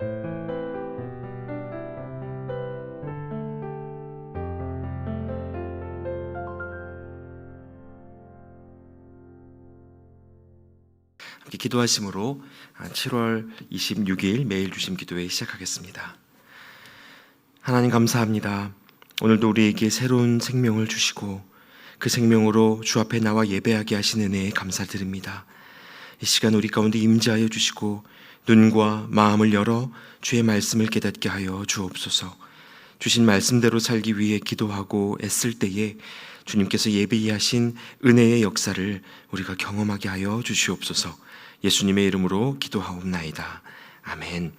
함께 기도하심으로 7월 26일 매일 주심 기도회 시작하겠습니다. 하나님 감사합니다. 오늘도 우리에게 새로운 생명을 주시고 그 생명으로 주 앞에 나와 예배하게 하신 은혜에 감사드립니다. 이 시간 우리 가운데 임재하여 주시고 눈과 마음을 열어 주의 말씀을 깨닫게 하여 주옵소서. 주신 말씀대로 살기 위해 기도하고 애쓸 때에 주님께서 예비하신 은혜의 역사를 우리가 경험하게 하여 주시옵소서. 예수님의 이름으로 기도하옵나이다. 아멘.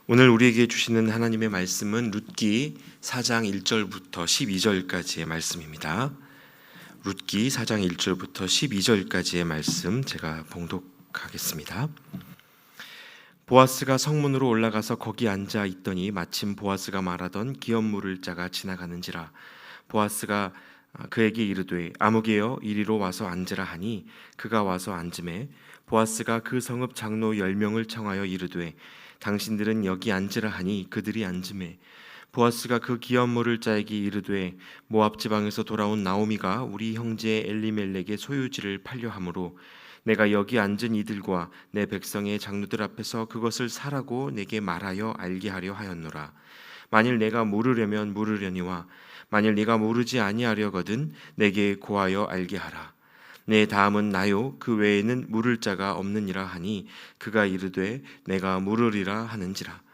오늘 우리에게 주시는 하나님의 말씀은 룻기 4장 1절부터 12절까지의 말씀입니다. 룻기 4장 1절부터 12절까지의 말씀 제가 봉독하겠습니다. 보아스가 성문으로 올라가서 거기 앉아 있더니 마침 보아스가 말하던 기업 물을 자가 지나가는지라. 보아스가 그에게 이르되 아무개여 이리로 와서 앉으라 하니 그가 와서 앉음에 보아스가 그 성읍 장로 10명을 청하여 이르되 당신들은 여기 앉으라 하니 그들이 앉음에 보아스가 그 기업 물을 자에게 이르되 모압 지방에서 돌아온 나오미가 우리 형제 엘리멜렉의 소유지를 팔려 함으로 내가 여기 앉은 이들과 내 백성의 장로들 앞에서 그것을 사라고 내게 말하여 알게 하려 하였노라. 만일 내가 물으려면 물으려니와 만일 네가 모르지 아니하려거든 내게 고하여 알게 하라. 내 다음은 나요 그 외에는 물을 자가 없느니라 하니 그가 이르되 내가 물으리라 하는지라.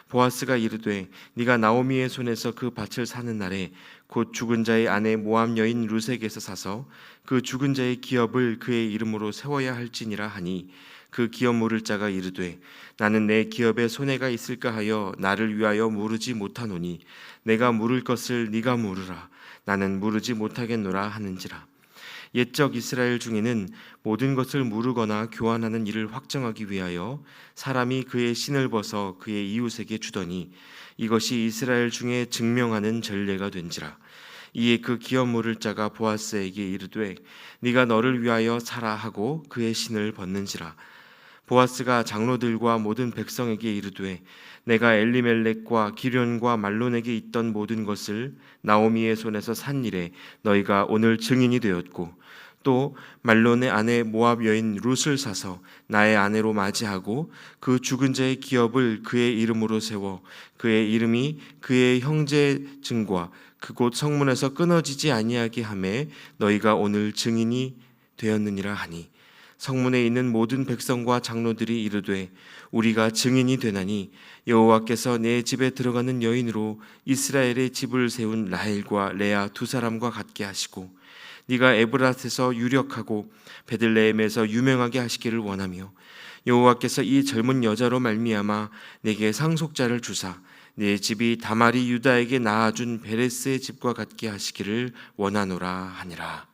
보아스가 이르되 네가 나오미의 손에서 그 밭을 사는 날에 곧 죽은 자의 아내 모압 여인 룻에게서 사서 그 죽은 자의 기업을 그의 이름으로 세워야 할지니라 하니 그 기업 물을 자가 이르되 나는 내 기업에 손해가 있을까 하여 나를 위하여 물으지 못하노니 내가 물을 것을 네가 물으라. 나는 물으지 못하겠노라 하는지라. 옛적 이스라엘 중에는 모든 것을 물으거나 교환하는 일을 확정하기 위하여 사람이 그의 신을 벗어 그의 이웃에게 주더니 이것이 이스라엘 중에 증명하는 전례가 된지라. 이에 그 기업 물을 자가 보아스에게 이르되 네가 너를 위하여 사라 하고 그의 신을 벗는지라. 보아스가 장로들과 모든 백성에게 이르되 내가 엘리멜렉과 기련과 말론에게 있던 모든 것을 나오미의 손에서 산 일에 너희가 오늘 증인이 되었고 또 말론의 아내 모압 여인 룻을 사서 나의 아내로 맞이하고 그 죽은 자의 기업을 그의 이름으로 세워 그의 이름이 그의 형제 증과 그곳 성문에서 끊어지지 아니하게 하매 너희가 오늘 증인이 되었느니라 하니 성문에 있는 모든 백성과 장로들이 이르되 우리가 증인이 되나니 여호와께서 내 집에 들어가는 여인으로 이스라엘의 집을 세운 라헬과 레아 두 사람과 같게 하시고 네가 에브라스에서 유력하고 베들레헴에서 유명하게 하시기를 원하며 여호와께서 이 젊은 여자로 말미암아 내게 상속자를 주사 내 집이 다말이 유다에게 낳아준 베레스의 집과 같게 하시기를 원하노라 하니라.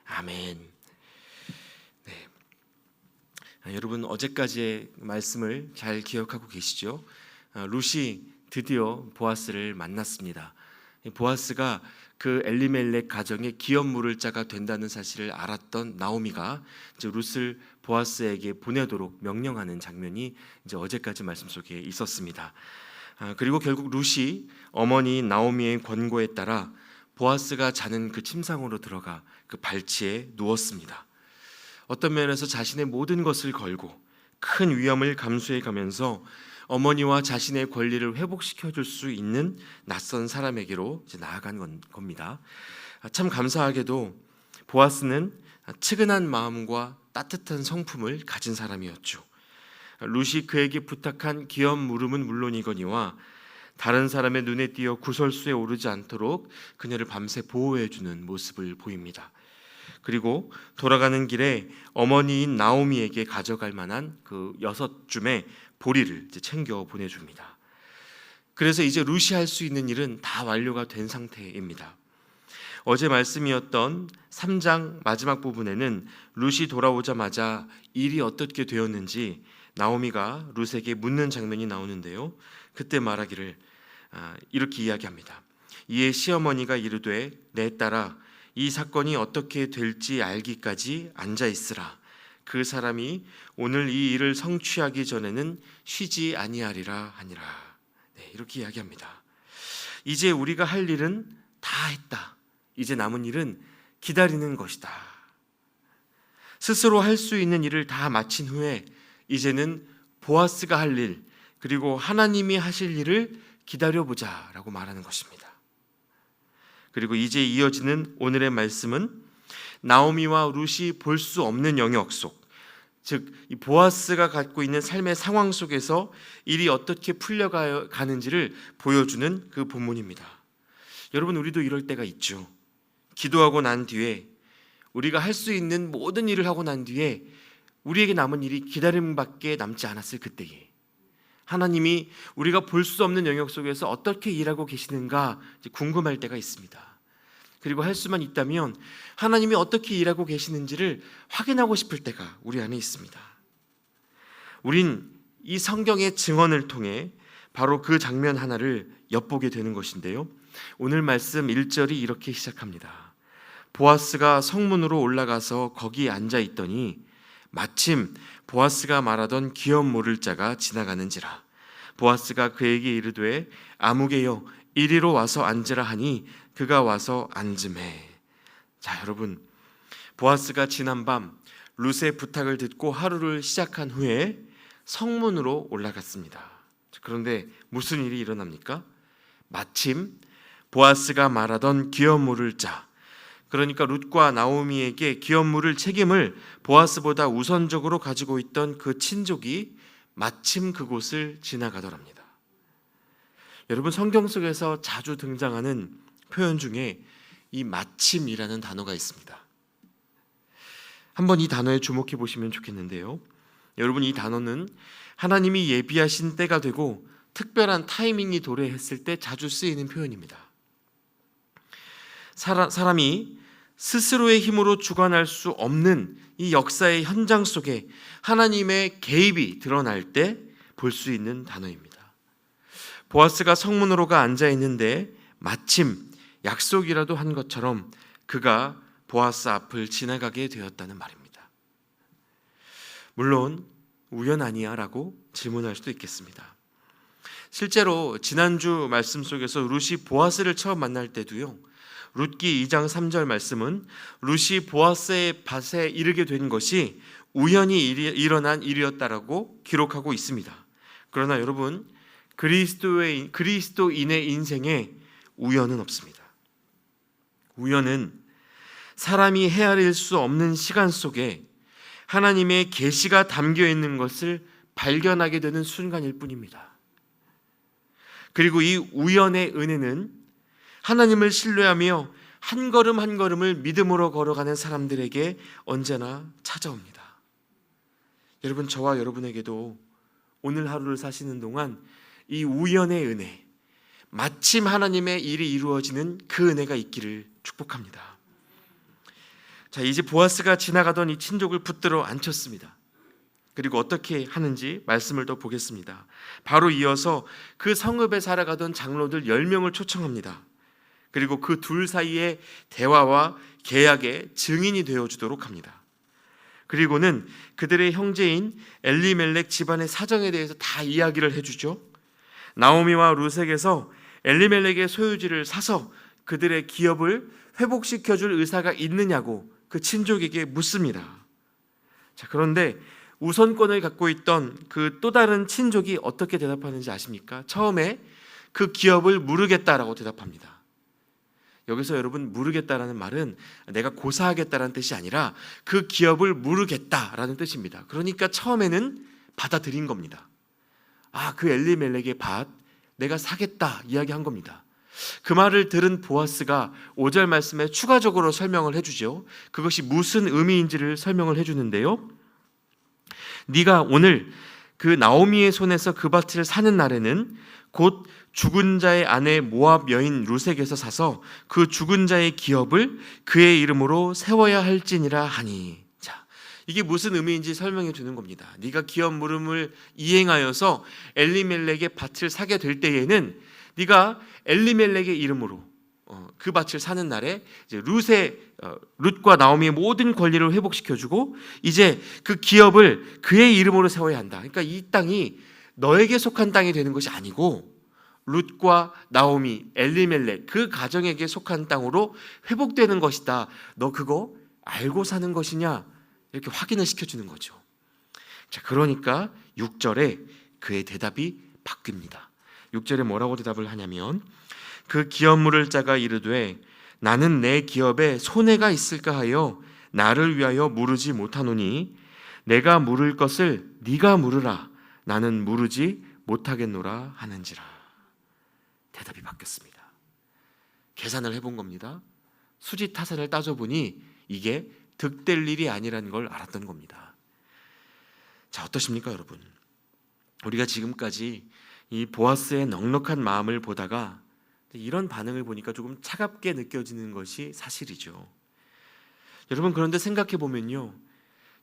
아멘. 여러분 어제까지의 말씀을 잘 기억하고 계시죠? 룻이 드디어 보아스를 만났습니다. 보아스가 그 엘리멜렉 가정의 기업 물을 자가 된다는 사실을 알았던 나오미가 이제 룻을 보아스에게 보내도록 명령하는 장면이 이제 어제까지 말씀 속에 있었습니다. 그리고 결국 룻이 어머니 나오미의 권고에 따라 보아스가 자는 그 침상으로 들어가 그 발치에 누웠습니다. 어떤 면에서 자신의 모든 것을 걸고 큰 위험을 감수해 가면서 어머니와 자신의 권리를 회복시켜 줄 수 있는 낯선 사람에게로 이제 나아간 겁니다. 참 감사하게도 보아스는 측은한 마음과 따뜻한 성품을 가진 사람이었죠. 룻이 그에게 부탁한 기업 물음은 물론이거니와 다른 사람의 눈에 띄어 구설수에 오르지 않도록 그녀를 밤새 보호해 주는 모습을 보입니다. 그리고 돌아가는 길에 어머니인 나오미에게 가져갈 만한 그 6줌의 보리를 이제 챙겨 보내줍니다. 그래서 이제 룻이 할 수 있는 일은 다 완료가 된 상태입니다. 어제 말씀이었던 3장 마지막 부분에는 룻이 돌아오자마자 일이 어떻게 되었는지 나오미가 룻에게 묻는 장면이 나오는데요. 그때 말하기를 이렇게 이야기합니다. 이에 시어머니가 이르되 내 딸아 이 사건이 어떻게 될지 알기까지 앉아 있으라. 그 사람이 오늘 이 일을 성취하기 전에는 쉬지 아니하리라 하니라. 네, 이렇게 이야기합니다. 이제 우리가 할 일은 다 했다. 이제 남은 일은 기다리는 것이다. 스스로 할 수 있는 일을 다 마친 후에 이제는 보아스가 할 일, 그리고 하나님이 하실 일을 기다려보자라고 말하는 것입니다. 그리고 이제 이어지는 오늘의 말씀은 나오미와 룻이 볼 수 없는 영역 속, 즉 이 보아스가 갖고 있는 삶의 상황 속에서 일이 어떻게 풀려가는지를 보여주는 그 본문입니다. 여러분, 우리도 이럴 때가 있죠. 기도하고 난 뒤에, 우리가 할 수 있는 모든 일을 하고 난 뒤에 우리에게 남은 일이 기다림밖에 남지 않았을 그때에 하나님이 우리가 볼 수 없는 영역 속에서 어떻게 일하고 계시는가 궁금할 때가 있습니다. 그리고 할 수만 있다면 하나님이 어떻게 일하고 계시는지를 확인하고 싶을 때가 우리 안에 있습니다. 우린 이 성경의 증언을 통해 바로 그 장면 하나를 엿보게 되는 것인데요. 오늘 말씀 1절이 이렇게 시작합니다. 보아스가 성문으로 올라가서 거기에 앉아 있더니 마침 보아스가 말하던 기업 물을 자가 지나가는지라. 보아스가 그에게 이르되 아무개여 이리로 와서 앉으라 하니 그가 와서 앉음에. 자, 여러분, 보아스가 지난밤 룻의 부탁을 듣고 하루를 시작한 후에 성문으로 올라갔습니다. 그런데 무슨 일이 일어납니까? 마침 보아스가 말하던 기업 물을 자, 그러니까 룻과 나오미에게 기업 물을 책임을 보아스보다 우선적으로 가지고 있던 그 친족이 마침 그곳을 지나가더랍니다. 여러분, 성경 속에서 자주 등장하는 표현 중에 이 마침이라는 단어가 있습니다. 한번 이 단어에 주목해 보시면 좋겠는데요. 여러분, 이 단어는 하나님이 예비하신 때가 되고 특별한 타이밍이 도래했을 때 자주 쓰이는 표현입니다. 사람이 스스로의 힘으로 주관할 수 없는 이 역사의 현장 속에 하나님의 개입이 드러날 때 볼 수 있는 단어입니다. 보아스가 성문으로가 앉아 있는데 마침 약속이라도 한 것처럼 그가 보아스 앞을 지나가게 되었다는 말입니다. 물론 우연 아니야 라고 질문할 수도 있겠습니다. 실제로 지난주 말씀 속에서 룻이 보아스를 처음 만날 때도요, 룻기 2장 3절 말씀은 룻이 보아스의 밭에 이르게 된 것이 우연히 일어난 일이었다라고 기록하고 있습니다. 그러나 여러분, 그리스도인의 인생에 우연은 없습니다. 우연은 사람이 헤아릴 수 없는 시간 속에 하나님의 계시가 담겨 있는 것을 발견하게 되는 순간일 뿐입니다. 그리고 이 우연의 은혜는 하나님을 신뢰하며 한 걸음 한 걸음을 믿음으로 걸어가는 사람들에게 언제나 찾아옵니다. 여러분, 저와 여러분에게도 오늘 하루를 사시는 동안 이 우연의 은혜, 마침 하나님의 일이 이루어지는 그 은혜가 있기를 축복합니다. 자, 이제 보아스가 지나가던 이 친족을 붙들어 앉혔습니다. 그리고 어떻게 하는지 말씀을 또 보겠습니다. 바로 이어서 그 성읍에 살아가던 장로들 10명을 초청합니다. 그리고 그 둘 사이의 대화와 계약의 증인이 되어주도록 합니다. 그리고는 그들의 형제인 엘리멜렉 집안의 사정에 대해서 다 이야기를 해주죠. 나오미와 룻에게서 엘리멜렉의 소유지를 사서 그들의 기업을 회복시켜줄 의사가 있느냐고 그 친족에게 묻습니다. 자, 그런데 우선권을 갖고 있던 그 또 다른 친족이 어떻게 대답하는지 아십니까? 처음에 그 기업을 무르겠다라고 대답합니다. 여기서 여러분, 무르겠다라는 말은 내가 고사하겠다라는 뜻이 아니라 그 기업을 무르겠다라는 뜻입니다. 그러니까 처음에는 받아들인 겁니다. 아, 그 엘리멜렉의 밭 내가 사겠다 이야기한 겁니다. 그 말을 들은 보아스가 5절 말씀에 추가적으로 설명을 해주죠. 그것이 무슨 의미인지를 설명을 해주는데요. 네가 오늘 그 나오미의 손에서 그 밭을 사는 날에는 곧 죽은 자의 아내 모압 여인 룻에게서 사서 그 죽은 자의 기업을 그의 이름으로 세워야 할지니라 하니. 자, 이게 무슨 의미인지 설명해 주는 겁니다. 네가 기업 물음을 이행하여서 엘리멜렉의 밭을 사게 될 때에는 네가 엘리멜렉의 이름으로 그 밭을 사는 날에 이제 룻과 나오미의 모든 권리를 회복시켜주고 이제 그 기업을 그의 이름으로 세워야 한다. 그러니까 이 땅이 너에게 속한 땅이 되는 것이 아니고 룻과 나오미, 엘리멜렉 그 가정에게 속한 땅으로 회복되는 것이다. 너 그거 알고 사는 것이냐? 이렇게 확인을 시켜주는 거죠. 자, 그러니까 6절에 그의 대답이 바뀝니다. 6절에 뭐라고 대답을 하냐면 그 기업 물을 자가 이르되 나는 내 기업에 손해가 있을까 하여 나를 위하여 물으지 못하노니 내가 물을 것을 네가 물으라 나는 물으지 못하겠노라 하는지라. 대답이 바뀌었습니다. 계산을 해본 겁니다. 수지타산을 따져보니 이게 득될 일이 아니라는 걸 알았던 겁니다. 자, 어떠십니까 여러분? 우리가 지금까지 이 보아스의 넉넉한 마음을 보다가 이런 반응을 보니까 조금 차갑게 느껴지는 것이 사실이죠. 여러분, 그런데 생각해 보면요,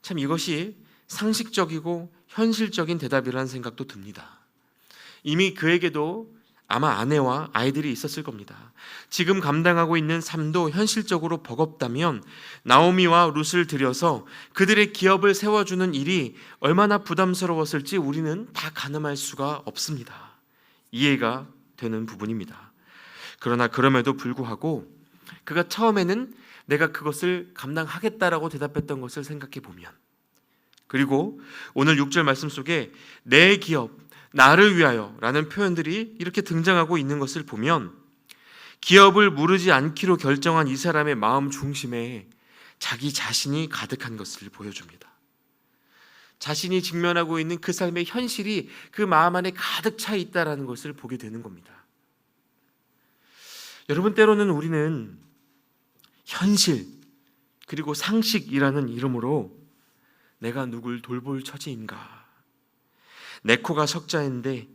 참 이것이 상식적이고 현실적인 대답이라는 생각도 듭니다. 이미 그에게도 아마 아내와 아이들이 있었을 겁니다. 지금 감당하고 있는 삶도 현실적으로 버겁다면 나오미와 룻을 들여서 그들의 기업을 세워주는 일이 얼마나 부담스러웠을지 우리는 다 가늠할 수가 없습니다. 이해가 되는 부분입니다. 그러나 그럼에도 불구하고 그가 처음에는 내가 그것을 감당하겠다라고 대답했던 것을 생각해 보면, 그리고 오늘 6절 말씀 속에 내 기업, 나를 위하여 라는 표현들이 이렇게 등장하고 있는 것을 보면 기업을 무르지 않기로 결정한 이 사람의 마음 중심에 자기 자신이 가득한 것을 보여줍니다. 자신이 직면하고 있는 그 삶의 현실이 그 마음 안에 가득 차 있다는 것을 보게 되는 겁니다. 여러분, 때로는 우리는 현실 그리고 상식이라는 이름으로 내가 누굴 돌볼 처지인가, 내 코가 석자인데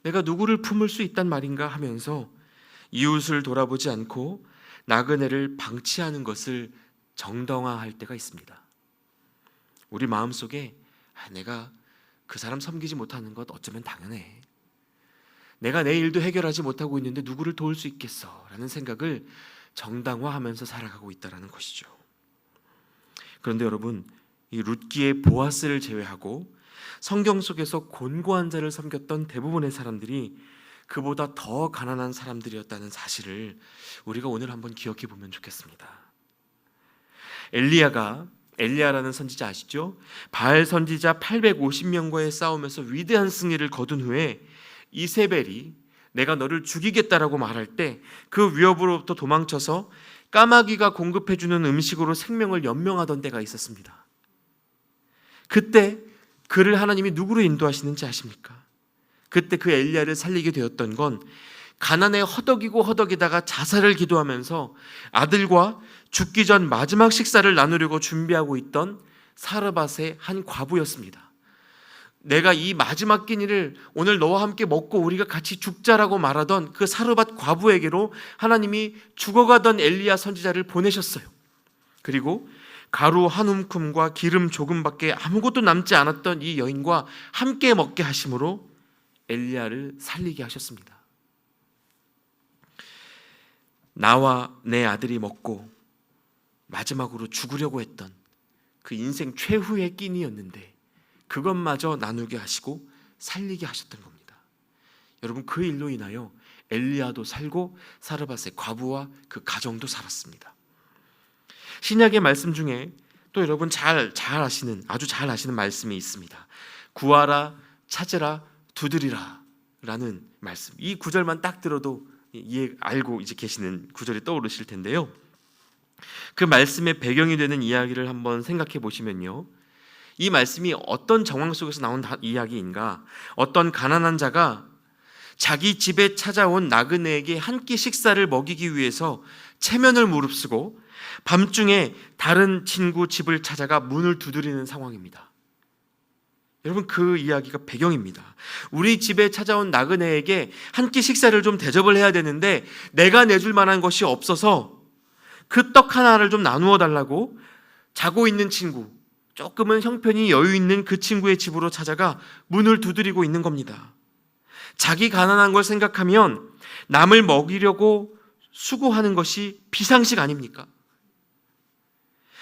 내가 누구를 품을 수 있단 말인가 하면서 이웃을 돌아보지 않고 나그네를 방치하는 것을 정당화할 때가 있습니다. 우리 마음속에 내가 그 사람 섬기지 못하는 것 어쩌면 당연해, 내가 내 일도 해결하지 못하고 있는데 누구를 도울 수 있겠어 라는 생각을 정당화하면서 살아가고 있다는 것이죠. 그런데 여러분, 이 룻기의 보아스를 제외하고 성경 속에서 곤고한 자를 섬겼던 대부분의 사람들이 그보다 더 가난한 사람들이었다는 사실을 우리가 오늘 한번 기억해 보면 좋겠습니다. 엘리야라는 선지자 아시죠? 바알 선지자 850명과의 싸움에서 위대한 승리를 거둔 후에 이세벨이 내가 너를 죽이겠다라고 말할 때 그 위협으로부터 도망쳐서 까마귀가 공급해주는 음식으로 생명을 연명하던 때가 있었습니다. 그때 그를 하나님이 누구로 인도하시는지 아십니까? 그때 그 엘리야를 살리게 되었던 건 가난에 허덕이고 허덕이다가 자살을 기도하면서 아들과 죽기 전 마지막 식사를 나누려고 준비하고 있던 사르밧의 한 과부였습니다. 내가 이 마지막 끼니를 오늘 너와 함께 먹고 우리가 같이 죽자라고 말하던 그 사르밧 과부에게로 하나님이 죽어가던 엘리야 선지자를 보내셨어요. 그리고 가루 한 움큼과 기름 조금밖에 아무것도 남지 않았던 이 여인과 함께 먹게 하심으로 엘리야를 살리게 하셨습니다. 나와 내 아들이 먹고 마지막으로 죽으려고 했던 그 인생 최후의 끼니였는데 그것마저 나누게 하시고 살리게 하셨던 겁니다. 여러분, 그 일로 인하여 엘리야도 살고 사르밧의 과부와 그 가정도 살았습니다. 신약의 말씀 중에 또 여러분 아주 잘 아시는 말씀이 있습니다. 구하라, 찾으라, 두드리라 라는 말씀. 이 구절만 딱 들어도 알고 이제 계시는 구절이 떠오르실 텐데요. 그 말씀의 배경이 되는 이야기를 한번 생각해 보시면요, 이 말씀이 어떤 정황 속에서 나온 이야기인가? 어떤 가난한 자가 자기 집에 찾아온 나그네에게 한 끼 식사를 먹이기 위해서 체면을 무릅쓰고 밤중에 다른 친구 집을 찾아가 문을 두드리는 상황입니다. 여러분, 그 이야기가 배경입니다. 우리 집에 찾아온 나그네에게 한 끼 식사를 좀 대접을 해야 되는데 내가 내줄 만한 것이 없어서 그 떡 하나를 좀 나누어 달라고 자고 있는 친구, 조금은 형편이 여유 있는 그 친구의 집으로 찾아가 문을 두드리고 있는 겁니다. 자기 가난한 걸 생각하면 남을 먹이려고 수고하는 것이 비상식 아닙니까?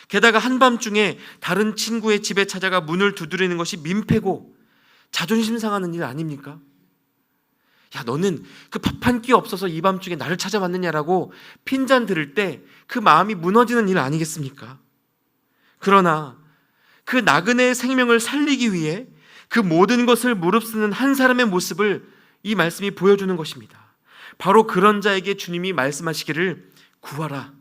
게다가 한밤중에 다른 친구의 집에 찾아가 문을 두드리는 것이 민폐고 자존심 상하는 일 아닙니까? 야, 너는 그 밥 한 끼 없어서 이 밤중에 나를 찾아왔느냐라고 핀잔 들을 때 그 마음이 무너지는 일 아니겠습니까? 그러나 그 나그네의 생명을 살리기 위해 그 모든 것을 무릅쓰는 한 사람의 모습을 이 말씀이 보여주는 것입니다. 바로 그런 자에게 주님이 말씀하시기를 구하라,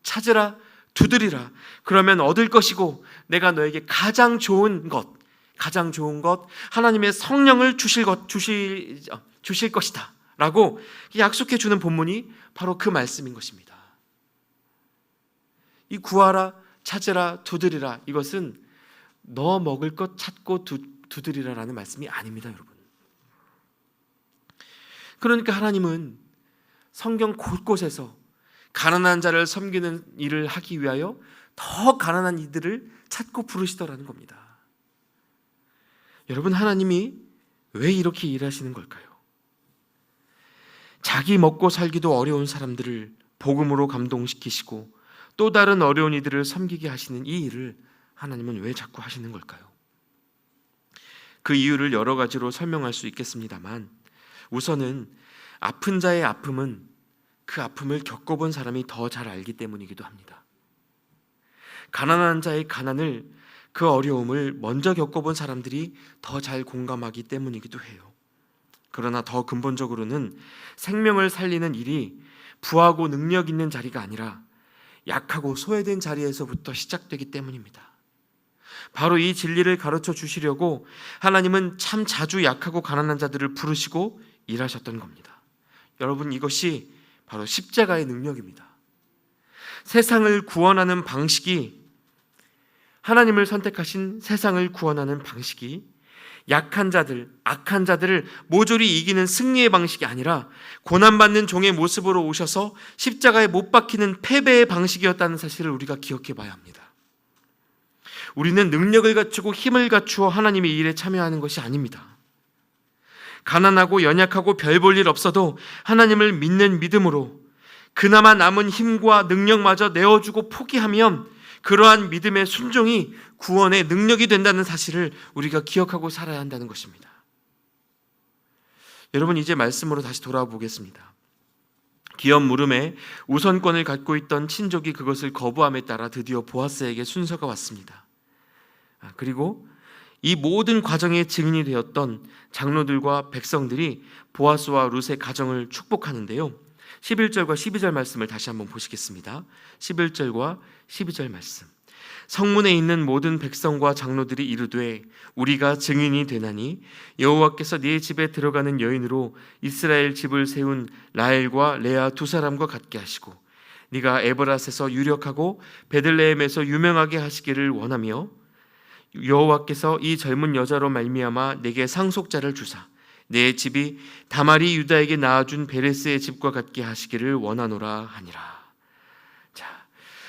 찾으라, 두드리라. 그러면 얻을 것이고 내가 너에게 가장 좋은 것, 하나님의 성령을 주실 것이다 라고 약속해 주는 본문이 바로 그 말씀인 것입니다. 이 구하라, 찾으라, 두드리라, 이것은 너 먹을 것 찾고 두드리라라는 말씀이 아닙니다, 여러분. 그러니까 하나님은 성경 곳곳에서 가난한 자를 섬기는 일을 하기 위하여 더 가난한 이들을 찾고 부르시더라는 겁니다. 여러분, 하나님이 왜 이렇게 일하시는 걸까요? 자기 먹고 살기도 어려운 사람들을 복음으로 감동시키시고 또 다른 어려운 이들을 섬기게 하시는 이 일을 하나님은 왜 자꾸 하시는 걸까요? 그 이유를 여러 가지로 설명할 수 있겠습니다만 우선은 아픈 자의 아픔은 그 아픔을 겪어본 사람이 더 잘 알기 때문이기도 합니다. 가난한 자의 가난을, 그 어려움을 먼저 겪어본 사람들이 더 잘 공감하기 때문이기도 해요. 그러나 더 근본적으로는 생명을 살리는 일이 부하고 능력 있는 자리가 아니라 약하고 소외된 자리에서부터 시작되기 때문입니다. 바로 이 진리를 가르쳐 주시려고 하나님은 참 자주 약하고 가난한 자들을 부르시고 일하셨던 겁니다. 여러분, 이것이 바로 십자가의 능력입니다. 세상을 구원하는 방식이, 하나님을 선택하신 세상을 구원하는 방식이 약한 자들, 악한 자들을 모조리 이기는 승리의 방식이 아니라 고난받는 종의 모습으로 오셔서 십자가에 못 박히는 패배의 방식이었다는 사실을 우리가 기억해 봐야 합니다. 우리는 능력을 갖추고 힘을 갖추어 하나님의 일에 참여하는 것이 아닙니다. 가난하고 연약하고 별 볼 일 없어도 하나님을 믿는 믿음으로 그나마 남은 힘과 능력마저 내어주고 포기하면 그러한 믿음의 순종이 구원의 능력이 된다는 사실을 우리가 기억하고 살아야 한다는 것입니다. 여러분, 이제 말씀으로 다시 돌아보겠습니다. 기업 물음에 우선권을 갖고 있던 친족이 그것을 거부함에 따라 드디어 보아스에게 순서가 왔습니다. 그리고 이 모든 과정의 증인이 되었던 장로들과 백성들이 보아스와 룻의 가정을 축복하는데요. 11절과 12절 말씀을 다시 한번 보시겠습니다. 11절과 12절 말씀. 성문에 있는 모든 백성과 장로들이 이르되 우리가 증인이 되나니 여호와께서 네 집에 들어가는 여인으로 이스라엘 집을 세운 라헬과 레아 두 사람과 같게 하시고 네가 에브라스에서 유력하고 베들레헴에서 유명하게 하시기를 원하며 여호와께서 이 젊은 여자로 말미암아 내게 상속자를 주사 내 집이 다말이 유다에게 낳아준 베레스의 집과 같게 하시기를 원하노라 하니라. 자,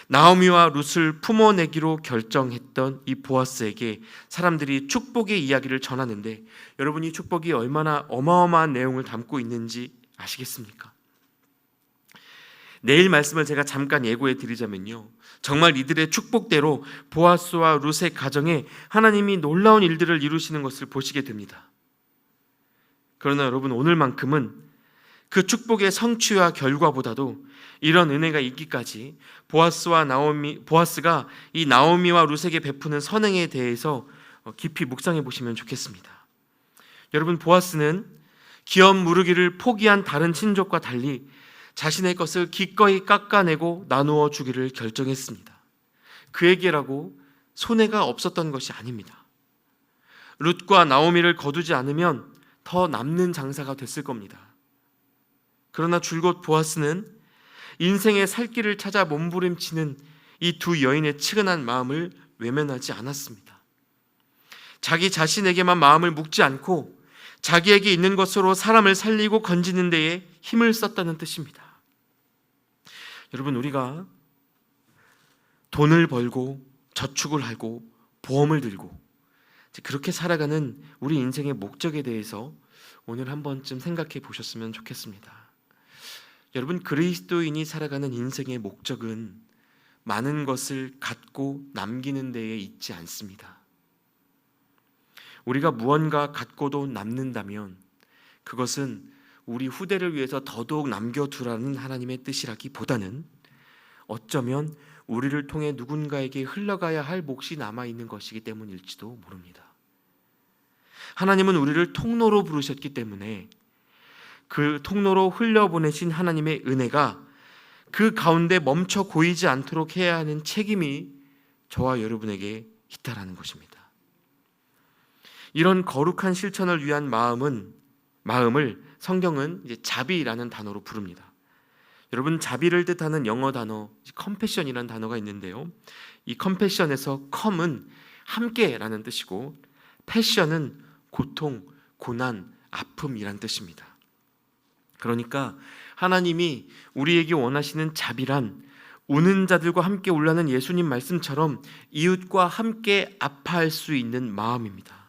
나오미와 룻을 품어내기로 결정했던 이 보아스에게 사람들이 축복의 이야기를 전하는데 여러분, 이 축복이 얼마나 어마어마한 내용을 담고 있는지 아시겠습니까? 내일 말씀을 제가 잠깐 예고해 드리자면요, 정말 이들의 축복대로 보아스와 룻의 가정에 하나님이 놀라운 일들을 이루시는 것을 보시게 됩니다. 그러나 여러분, 오늘만큼은 그 축복의 성취와 결과보다도 이런 은혜가 있기까지 보아스가 이 나오미와 룻에게 베푸는 선행에 대해서 깊이 묵상해 보시면 좋겠습니다. 여러분, 보아스는 기업 무르기를 포기한 다른 친족과 달리 자신의 것을 기꺼이 깎아내고 나누어 주기를 결정했습니다. 그에게라고 손해가 없었던 것이 아닙니다. 룻과 나오미를 거두지 않으면 더 남는 장사가 됐을 겁니다. 그러나 줄곧 보아스는 인생의 살 길을 찾아 몸부림치는 이 두 여인의 측은한 마음을 외면하지 않았습니다. 자기 자신에게만 마음을 묵지 않고 자기에게 있는 것으로 사람을 살리고 건지는 데에 힘을 썼다는 뜻입니다. 여러분, 우리가 돈을 벌고 저축을 하고 보험을 들고 그렇게 살아가는 우리 인생의 목적에 대해서 오늘 한 번쯤 생각해 보셨으면 좋겠습니다. 여러분, 그리스도인이 살아가는 인생의 목적은 많은 것을 갖고 남기는 데에 있지 않습니다. 우리가 무언가 갖고도 남는다면 그것은 우리 후대를 위해서 더더욱 남겨두라는 하나님의 뜻이라기보다는 어쩌면 우리를 통해 누군가에게 흘러가야 할 몫이 남아있는 것이기 때문일지도 모릅니다. 하나님은 우리를 통로로 부르셨기 때문에 그 통로로 흘려보내신 하나님의 은혜가 그 가운데 멈춰 고이지 않도록 해야 하는 책임이 저와 여러분에게 있다라는 것입니다. 이런 거룩한 실천을 위한 마음을 성경은 이제 자비라는 단어로 부릅니다. 여러분, 자비를 뜻하는 영어 단어 컴패션이라는 단어가 있는데요. 이 컴패션에서 컴은 함께라는 뜻이고 패션은 고통, 고난, 아픔이란 뜻입니다. 그러니까 하나님이 우리에게 원하시는 자비란 우는 자들과 함께 울라는 예수님 말씀처럼 이웃과 함께 아파할 수 있는 마음입니다.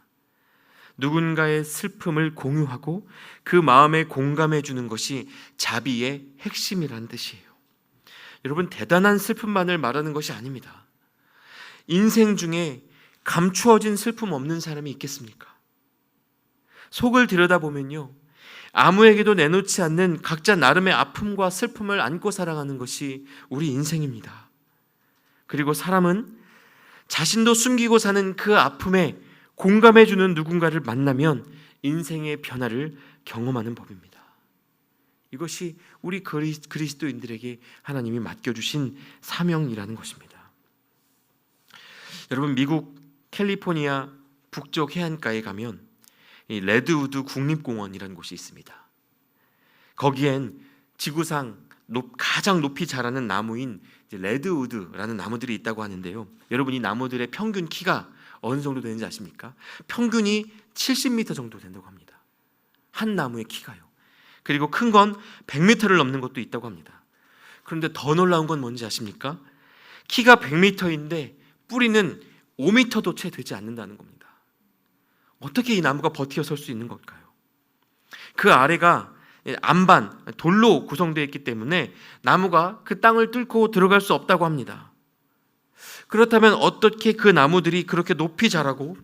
누군가의 슬픔을 공유하고 그 마음에 공감해 주는 것이 자비의 핵심이라는 뜻이에요. 여러분, 대단한 슬픔만을 말하는 것이 아닙니다. 인생 중에 감추어진 슬픔 없는 사람이 있겠습니까? 속을 들여다보면요, 아무에게도 내놓지 않는 각자 나름의 아픔과 슬픔을 안고 살아가는 것이 우리 인생입니다. 그리고 사람은 자신도 숨기고 사는 그 아픔에 공감해주는 누군가를 만나면 인생의 변화를 경험하는 법입니다. 이것이 우리 그리스도인들에게 하나님이 맡겨주신 사명이라는 것입니다. 여러분, 미국 캘리포니아 북쪽 해안가에 가면 이 레드우드 국립공원이라는 곳이 있습니다. 거기엔 지구상 가장 높이 자라는 나무인 레드우드라는 나무들이 있다고 하는데요. 여러분, 이 나무들의 평균 키가 어느 정도 되는지 아십니까? 평균이 70m 정도 된다고 합니다. 한 나무의 키가요. 그리고 큰 건 100m를 넘는 것도 있다고 합니다. 그런데 더 놀라운 건 뭔지 아십니까? 키가 100m인데 뿌리는 5m도 채 되지 않는다는 겁니다. 어떻게 이 나무가 버티어 설 수 있는 걸까요? 그 아래가 안반, 돌로 구성되어 있기 때문에 나무가 그 땅을 뚫고 들어갈 수 없다고 합니다. 그렇다면 어떻게 그 나무들이 그렇게 높이 자라고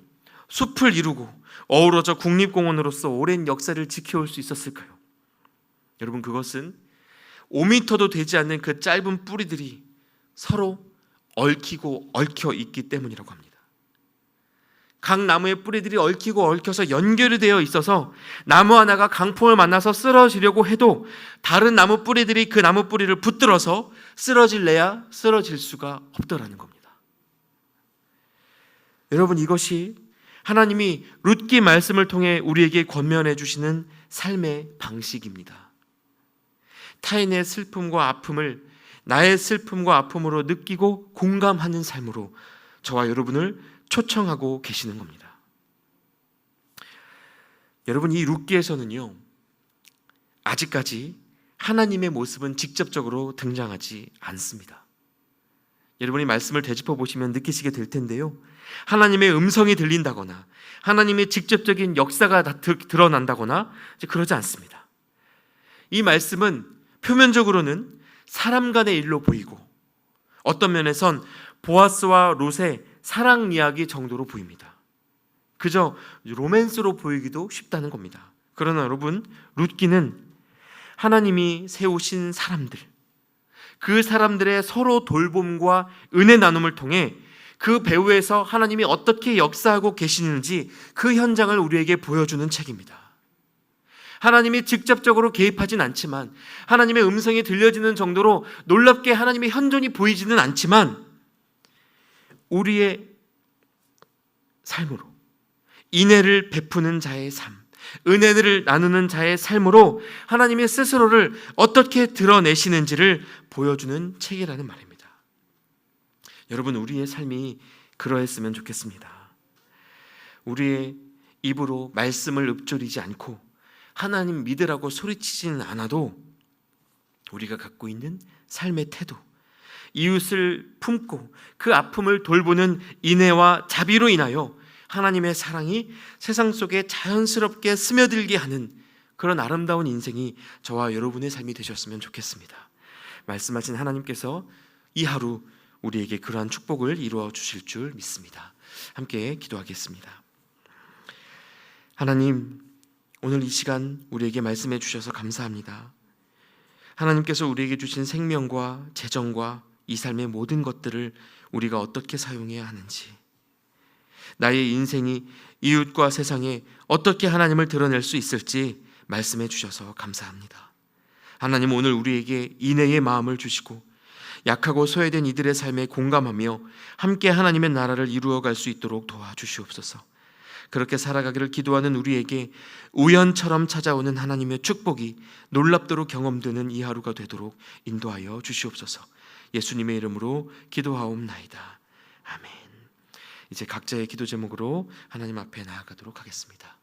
숲을 이루고 어우러져 국립공원으로서 오랜 역사를 지켜올 수 있었을까요? 여러분, 그것은 5m도 되지 않는 그 짧은 뿌리들이 서로 얽히고 얽혀 있기 때문이라고 합니다. 각 나무의 뿌리들이 얽히고 얽혀서 연결이 되어 있어서 나무 하나가 강풍을 만나서 쓰러지려고 해도 다른 나무 뿌리들이 그 나무 뿌리를 붙들어서 쓰러질래야 쓰러질 수가 없더라는 겁니다. 여러분, 이것이 하나님이 룻기 말씀을 통해 우리에게 권면해 주시는 삶의 방식입니다. 타인의 슬픔과 아픔을 나의 슬픔과 아픔으로 느끼고 공감하는 삶으로 저와 여러분을 초청하고 계시는 겁니다. 여러분, 이 룻기에서는요, 아직까지 하나님의 모습은 직접적으로 등장하지 않습니다. 여러분이 말씀을 되짚어 보시면 느끼시게 될 텐데요, 하나님의 음성이 들린다거나 하나님의 직접적인 역사가 드러난다거나 그러지 않습니다. 이 말씀은 표면적으로는 사람 간의 일로 보이고 어떤 면에선 보아스와 룻의 사랑 이야기 정도로 보입니다. 그저 로맨스로 보이기도 쉽다는 겁니다. 그러나 여러분, 룻기는 하나님이 세우신 사람들, 그 사람들의 서로 돌봄과 은혜 나눔을 통해 그 배후에서 하나님이 어떻게 역사하고 계시는지 그 현장을 우리에게 보여주는 책입니다. 하나님이 직접적으로 개입하진 않지만, 하나님의 음성이 들려지는 정도로 놀랍게 하나님의 현존이 보이지는 않지만, 우리의 삶으로 인애를 베푸는 자의 삶, 은혜를 나누는 자의 삶으로 하나님의 스스로를 어떻게 드러내시는지를 보여주는 책이라는 말입니다. 여러분, 우리의 삶이 그러했으면 좋겠습니다. 우리의 입으로 말씀을 읊조리지 않고 하나님 믿으라고 소리치지는 않아도 우리가 갖고 있는 삶의 태도, 이웃을 품고 그 아픔을 돌보는 인애와 자비로 인하여 하나님의 사랑이 세상 속에 자연스럽게 스며들게 하는 그런 아름다운 인생이 저와 여러분의 삶이 되셨으면 좋겠습니다. 말씀하신 하나님께서 이 하루 우리에게 그러한 축복을 이루어 주실 줄 믿습니다. 함께 기도하겠습니다. 하나님, 오늘 이 시간 우리에게 말씀해 주셔서 감사합니다. 하나님께서 우리에게 주신 생명과 재정과 이 삶의 모든 것들을 우리가 어떻게 사용해야 하는지, 나의 인생이 이웃과 세상에 어떻게 하나님을 드러낼 수 있을지 말씀해 주셔서 감사합니다. 하나님, 오늘 우리에게 인애의 마음을 주시고 약하고 소외된 이들의 삶에 공감하며 함께 하나님의 나라를 이루어갈 수 있도록 도와주시옵소서. 그렇게 살아가기를 기도하는 우리에게 우연처럼 찾아오는 하나님의 축복이 놀랍도록 경험되는 이 하루가 되도록 인도하여 주시옵소서. 예수님의 이름으로 기도하옵나이다. 아멘. 이제 각자의 기도 제목으로 하나님 앞에 나아가도록 하겠습니다.